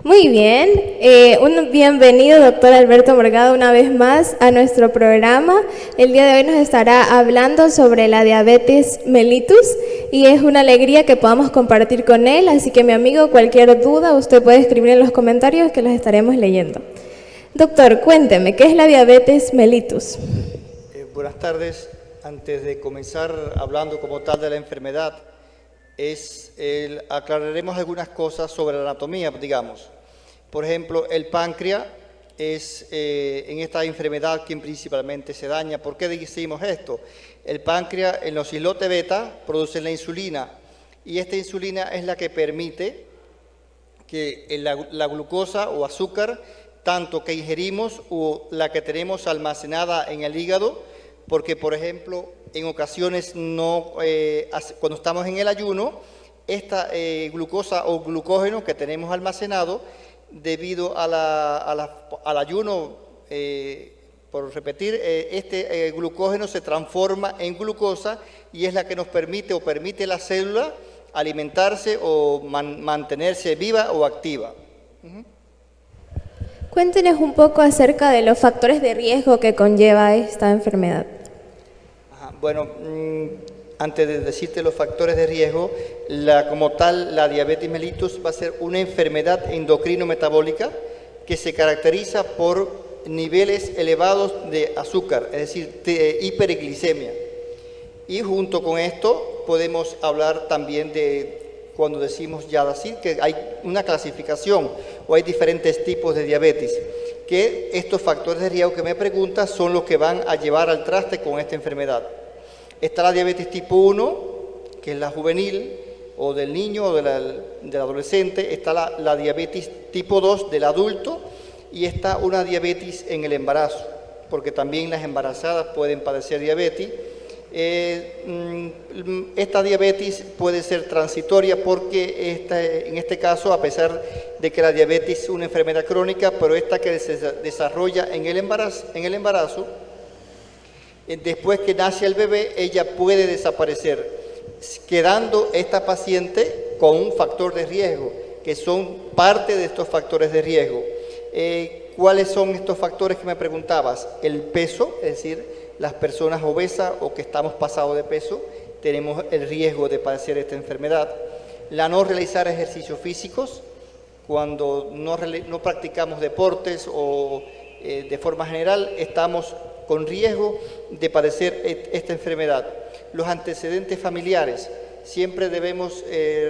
Muy bien, un bienvenido doctor Alberto Morgado una vez más a nuestro programa. El día de hoy nos estará hablando sobre la diabetes mellitus y es una alegría que podamos compartir con él, así que mi amigo, cualquier duda usted puede escribir en los comentarios que los estaremos leyendo. Doctor, cuénteme, ¿qué es la diabetes mellitus? Buenas tardes. Antes de comenzar hablando como tal de la enfermedad, aclararemos algunas cosas sobre la anatomía, digamos. Por ejemplo, el páncreas es en esta enfermedad quien principalmente se daña. ¿Por qué decimos esto? El páncreas en los islotes beta produce la insulina y esta insulina es la que permite que la glucosa o azúcar, tanto que ingerimos o la que tenemos almacenada en el hígado, porque por ejemplo en ocasiones cuando estamos en el ayuno, esta glucosa o glucógeno que tenemos almacenado, debido al ayuno, por repetir, este glucógeno se transforma en glucosa y es la que nos permite o permite la célula alimentarse o mantenerse viva o activa. Cuéntenos un poco acerca de los factores de riesgo que conlleva esta enfermedad. Bueno, antes de decirte los factores de riesgo, como tal, la diabetes mellitus va a ser una enfermedad endocrino-metabólica que se caracteriza por niveles elevados de azúcar, es decir, de hiperglicemia. Y junto con esto podemos hablar también de, cuando decimos Yadacid, que hay una clasificación o hay diferentes tipos de diabetes, que estos factores de riesgo que me preguntas son los que van a llevar al traste con esta enfermedad. Está la diabetes tipo 1, que es la juvenil, o del niño o del adolescente. Está la diabetes tipo 2 del adulto y está una diabetes en el embarazo, porque también las embarazadas pueden padecer diabetes. Esta diabetes puede ser transitoria porque en este caso, a pesar de que la diabetes es una enfermedad crónica, pero esta que se desarrolla en el embarazo, después que nace el bebé, ella puede desaparecer, quedando esta paciente con un factor de riesgo, que son parte de estos factores de riesgo. ¿Cuáles son estos factores que me preguntabas? El peso, es decir, las personas obesas o que estamos pasados de peso, tenemos el riesgo de padecer esta enfermedad. La no realizar ejercicios físicos, cuando no practicamos deportes o de forma general, estamos con riesgo de padecer esta enfermedad. Los antecedentes familiares, siempre debemos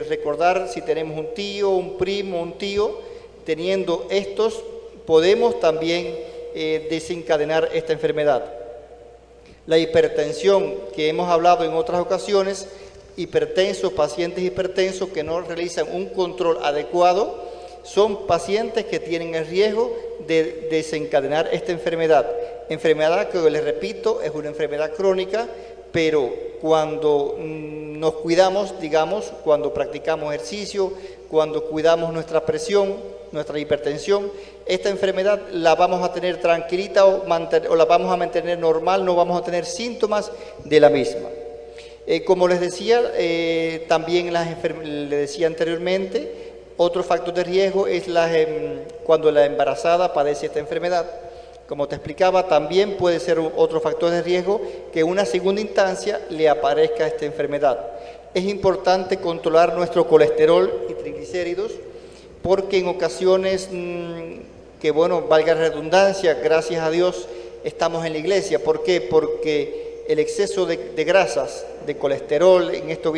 recordar si tenemos un tío, un primo, un tío, teniendo estos, podemos también desencadenar esta enfermedad. La hipertensión, que hemos hablado en otras ocasiones, pacientes hipertensos que no realizan un control adecuado, son pacientes que tienen el riesgo de desencadenar esta enfermedad. Enfermedad que, les repito, es una enfermedad crónica, pero cuando nos cuidamos, digamos, cuando practicamos ejercicio, cuando cuidamos nuestra presión, nuestra hipertensión, esta enfermedad la vamos a tener tranquilita o la vamos a mantener normal, no vamos a tener síntomas de la misma. Como les decía, también le decía anteriormente, otro factor de riesgo es cuando la embarazada padece esta enfermedad. Como te explicaba, también puede ser otro factor de riesgo que en una segunda instancia le aparezca esta enfermedad. Es importante controlar nuestro colesterol y triglicéridos porque en ocasiones, que bueno, valga la redundancia, gracias a Dios estamos en la iglesia. ¿Por qué? Porque el exceso de grasas, de colesterol, en esto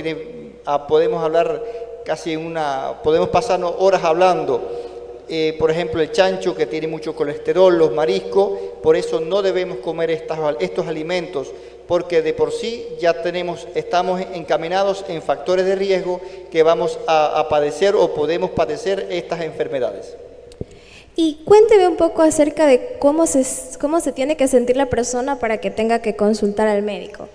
podemos hablar podemos pasarnos horas hablando. Por ejemplo, el chancho que tiene mucho colesterol, los mariscos, por eso no debemos comer estos alimentos, porque de por sí ya estamos encaminados en factores de riesgo que vamos a padecer o podemos padecer estas enfermedades. Y cuénteme un poco acerca de cómo se tiene que sentir la persona para que tenga que consultar al médico.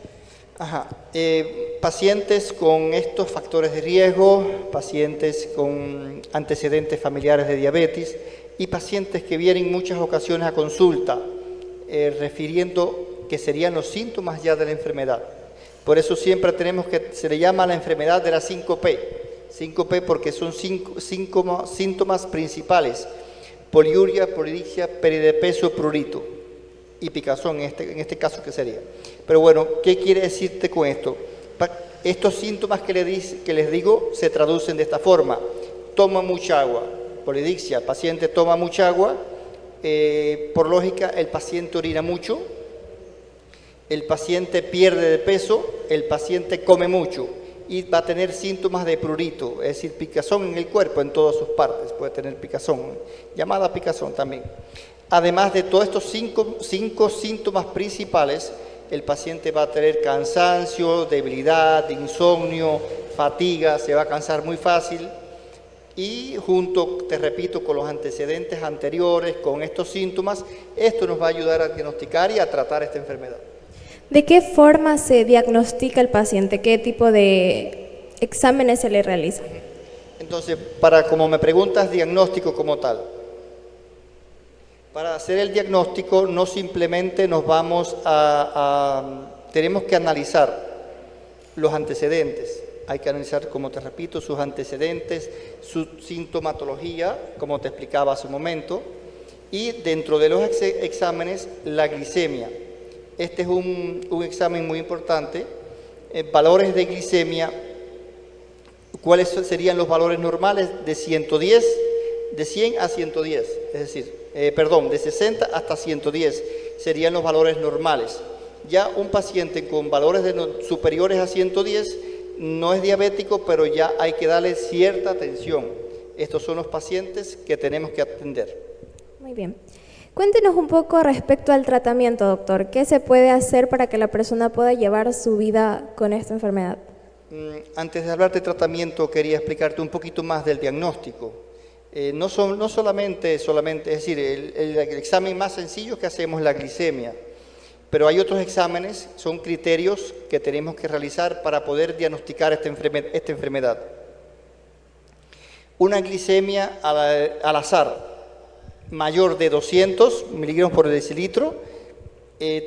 Pacientes con estos factores de riesgo, pacientes con antecedentes familiares de diabetes y pacientes que vienen en muchas ocasiones a consulta refiriendo que serían los síntomas ya de la enfermedad. Por eso siempre se le llama la enfermedad de la 5P. Síncope porque son cinco síntomas principales: poliuria, polidictia, pérdida de peso, prurito y picazón en este caso que sería. Pero bueno, ¿qué quiere decirte con esto? Estos síntomas que les digo se traducen de esta forma: toma mucha agua, polidictia, el paciente toma mucha agua, por lógica el paciente orina mucho, el paciente pierde de peso, el paciente come mucho y va a tener síntomas de prurito, es decir, picazón en el cuerpo, en todas sus partes, puede tener picazón, llamada picazón también. Además de todos estos cinco síntomas principales, el paciente va a tener cansancio, debilidad, insomnio, fatiga, se va a cansar muy fácil y junto, te repito, con los antecedentes anteriores, con estos síntomas, esto nos va a ayudar a diagnosticar y a tratar esta enfermedad. ¿De qué forma se diagnostica el paciente? ¿Qué tipo de exámenes se le realizan? Entonces, como me preguntas, diagnóstico como tal. Para hacer el diagnóstico no simplemente tenemos que analizar los antecedentes. Hay que analizar, como te repito, sus antecedentes, su sintomatología, como te explicaba hace un momento, y dentro de los exámenes, la glicemia. Este es un examen muy importante. Valores de glicemia, ¿cuáles serían los valores normales? De 110, de 100 a 110, es decir, de 60 hasta 110 serían los valores normales. Ya un paciente con valores superiores a 110 no es diabético, pero ya hay que darle cierta atención. Estos son los pacientes que tenemos que atender. Muy bien. Cuéntenos un poco respecto al tratamiento, doctor. ¿Qué se puede hacer para que la persona pueda llevar su vida con esta enfermedad? Antes de hablar de tratamiento, quería explicarte un poquito más del diagnóstico. No solamente, es decir, el examen más sencillo que hacemos es la glicemia, pero hay otros exámenes, son criterios que tenemos que realizar para poder diagnosticar esta enfermedad. Una glicemia al azar, mayor de 200 miligramos por decilitro,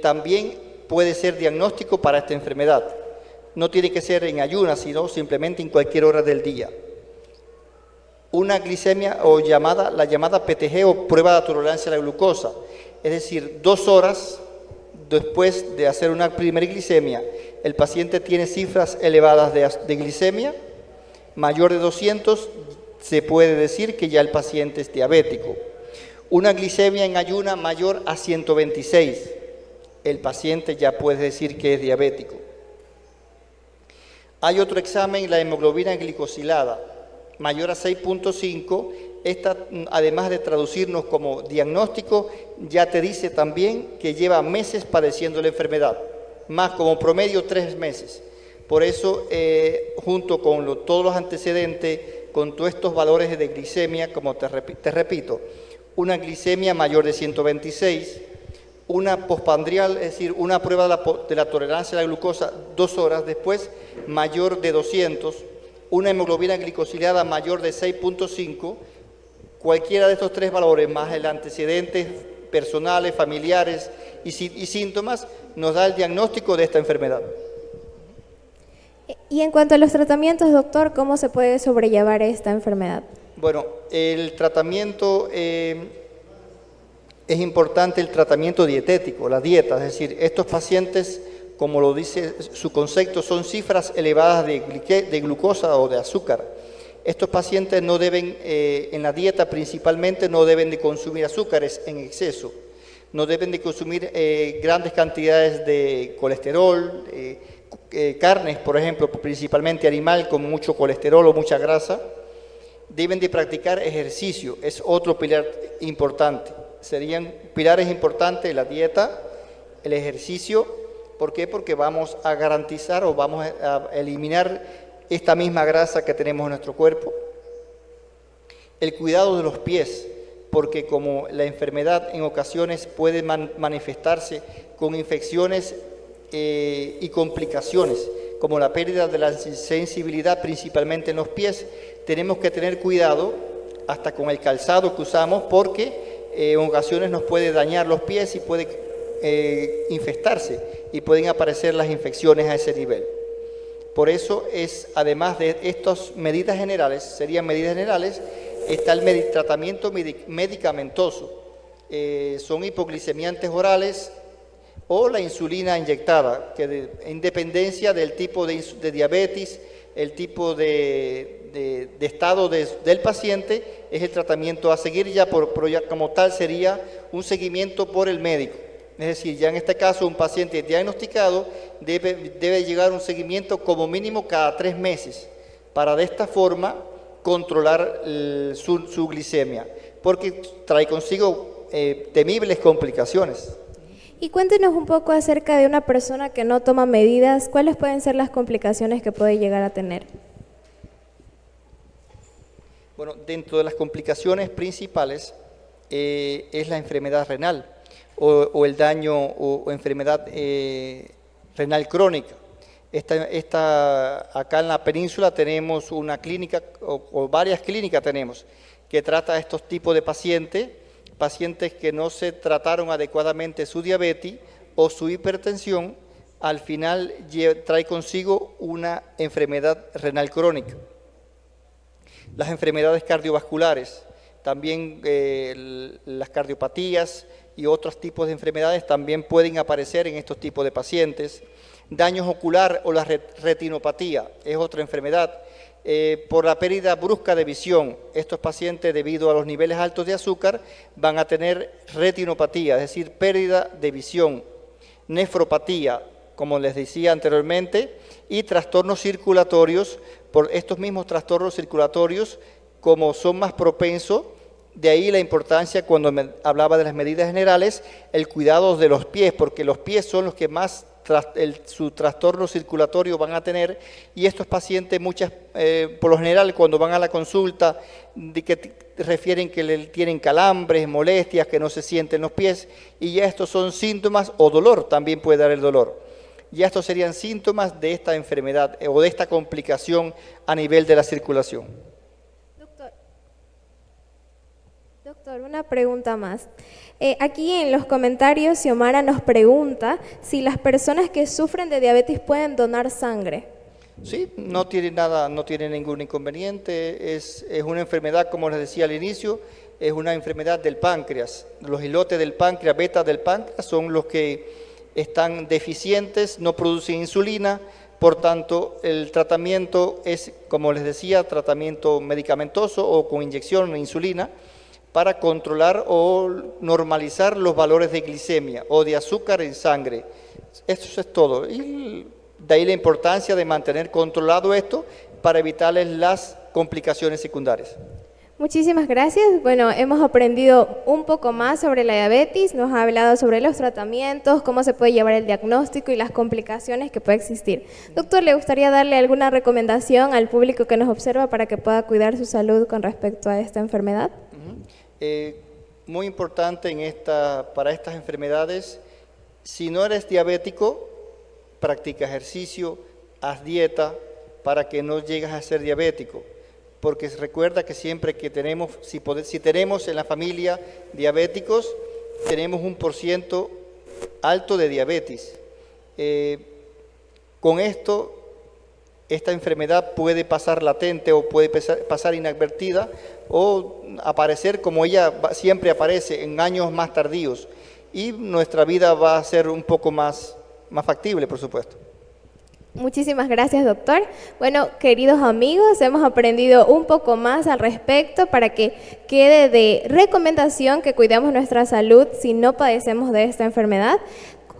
también puede ser diagnóstico para esta enfermedad. No tiene que ser en ayunas, sino simplemente en cualquier hora del día. Una glicemia la llamada PTG o prueba de tolerancia a la glucosa, es decir, 2 horas después de hacer una primera glicemia, el paciente tiene cifras elevadas de glicemia, mayor de 200, se puede decir que ya el paciente es diabético. Una glicemia en ayuna mayor a 126, el paciente ya puede decir que es diabético. Hay otro examen, la hemoglobina glicosilada, mayor a 6.5, esta, además de traducirnos como diagnóstico, ya te dice también que lleva meses padeciendo la enfermedad, más como promedio 3 meses. Por eso, junto con todos los antecedentes, con todos estos valores de glicemia, como te repito, una glicemia mayor de 126, una postprandial, es decir, una prueba de la tolerancia a la glucosa 2 horas después, mayor de 200, una hemoglobina glicosilada mayor de 6.5, cualquiera de estos 3 valores, más el antecedentes personales, familiares y síntomas, nos da el diagnóstico de esta enfermedad. Y en cuanto a los tratamientos, doctor, ¿cómo se puede sobrellevar esta enfermedad? Bueno, el tratamiento, es importante el tratamiento dietético, la dieta, es decir, estos pacientes, como lo dice su concepto, son cifras elevadas de glucosa o de azúcar. Estos pacientes no deben, en la dieta principalmente, no deben de consumir azúcares en exceso, no deben de consumir grandes cantidades de colesterol, carnes, por ejemplo, principalmente animal con mucho colesterol o mucha grasa. Deben de practicar ejercicio, es otro pilar importante. Serían pilares importantes la dieta, el ejercicio. ¿Por qué? Porque vamos a garantizar o vamos a eliminar esta misma grasa que tenemos en nuestro cuerpo. El cuidado de los pies, porque como la enfermedad en ocasiones puede manifestarse con infecciones y complicaciones, como la pérdida de la sensibilidad principalmente en los pies, tenemos que tener cuidado hasta con el calzado que usamos, porque en ocasiones nos puede dañar los pies y puede infestarse y pueden aparecer las infecciones a ese nivel. Por eso además de estas medidas generales, está el tratamiento medicamentoso. Son hipoglicemiantes orales o la insulina inyectada, que en dependencia del tipo de diabetes, el tipo de estado del paciente, es el tratamiento a seguir ya como tal sería un seguimiento por el médico. Es decir, ya en este caso un paciente diagnosticado debe llegar a un seguimiento como mínimo cada 3 meses para de esta forma controlar su glicemia, porque trae consigo temibles complicaciones. Y cuéntenos un poco acerca de una persona que no toma medidas, ¿cuáles pueden ser las complicaciones que puede llegar a tener? Bueno, dentro de las complicaciones principales es la enfermedad renal o el daño o enfermedad renal crónica. Acá en la península tenemos una clínica o varias clínicas tenemos que trata a estos tipos de pacientes que no se trataron adecuadamente su diabetes o su hipertensión, al final trae consigo una enfermedad renal crónica. Las enfermedades cardiovasculares, también las cardiopatías y otros tipos de enfermedades también pueden aparecer en estos tipos de pacientes. Daños ocular o la retinopatía es otra enfermedad. Por la pérdida brusca de visión, estos pacientes debido a los niveles altos de azúcar van a tener retinopatía, es decir, pérdida de visión, nefropatía, como les decía anteriormente, y trastornos circulatorios. Por estos mismos trastornos circulatorios, como son más propensos, de ahí la importancia cuando hablaba de las medidas generales, el cuidado de los pies, porque los pies son los que más su trastorno circulatorio van a tener, y estos pacientes por lo general cuando van a la consulta que refieren que tienen calambres, molestias, que no se sienten los pies, y ya estos son síntomas, o dolor, también puede dar el dolor. Ya estos serían síntomas de esta enfermedad o de esta complicación a nivel de la circulación. Doctor, una pregunta más. Aquí en los comentarios, Xiomara nos pregunta si las personas que sufren de diabetes pueden donar sangre. Sí, no tiene ningún inconveniente. Es una enfermedad, como les decía al inicio, es una enfermedad del páncreas. Los islotes del páncreas, beta del páncreas, son los que están deficientes, no producen insulina. Por tanto, el tratamiento es, como les decía, tratamiento medicamentoso o con inyección de insulina, para controlar o normalizar los valores de glicemia o de azúcar en sangre. Eso es todo. Y de ahí la importancia de mantener controlado esto para evitarles las complicaciones secundarias. Muchísimas gracias. Bueno, hemos aprendido un poco más sobre la diabetes, nos ha hablado sobre los tratamientos, cómo se puede llevar el diagnóstico y las complicaciones que puede existir. Doctor, ¿le gustaría darle alguna recomendación al público que nos observa para que pueda cuidar su salud con respecto a esta enfermedad? Muy importante para estas enfermedades, si no eres diabético, practica ejercicio, haz dieta para que no llegues a ser diabético, porque recuerda que siempre que tenemos, si tenemos en la familia diabéticos, tenemos un % alto de diabetes. Con esto, esta enfermedad puede pasar latente o puede pasar inadvertida o aparecer como ella siempre aparece en años más tardíos, y nuestra vida va a ser un poco más factible, por supuesto. Muchísimas gracias, doctor. Bueno, queridos amigos, hemos aprendido un poco más al respecto para que quede de recomendación que cuidemos nuestra salud si no padecemos de esta enfermedad.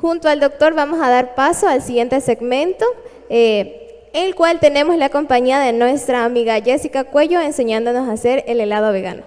Junto al doctor vamos a dar paso al siguiente segmento, el cual tenemos la compañía de nuestra amiga Jessica Cuello enseñándonos a hacer el helado vegano.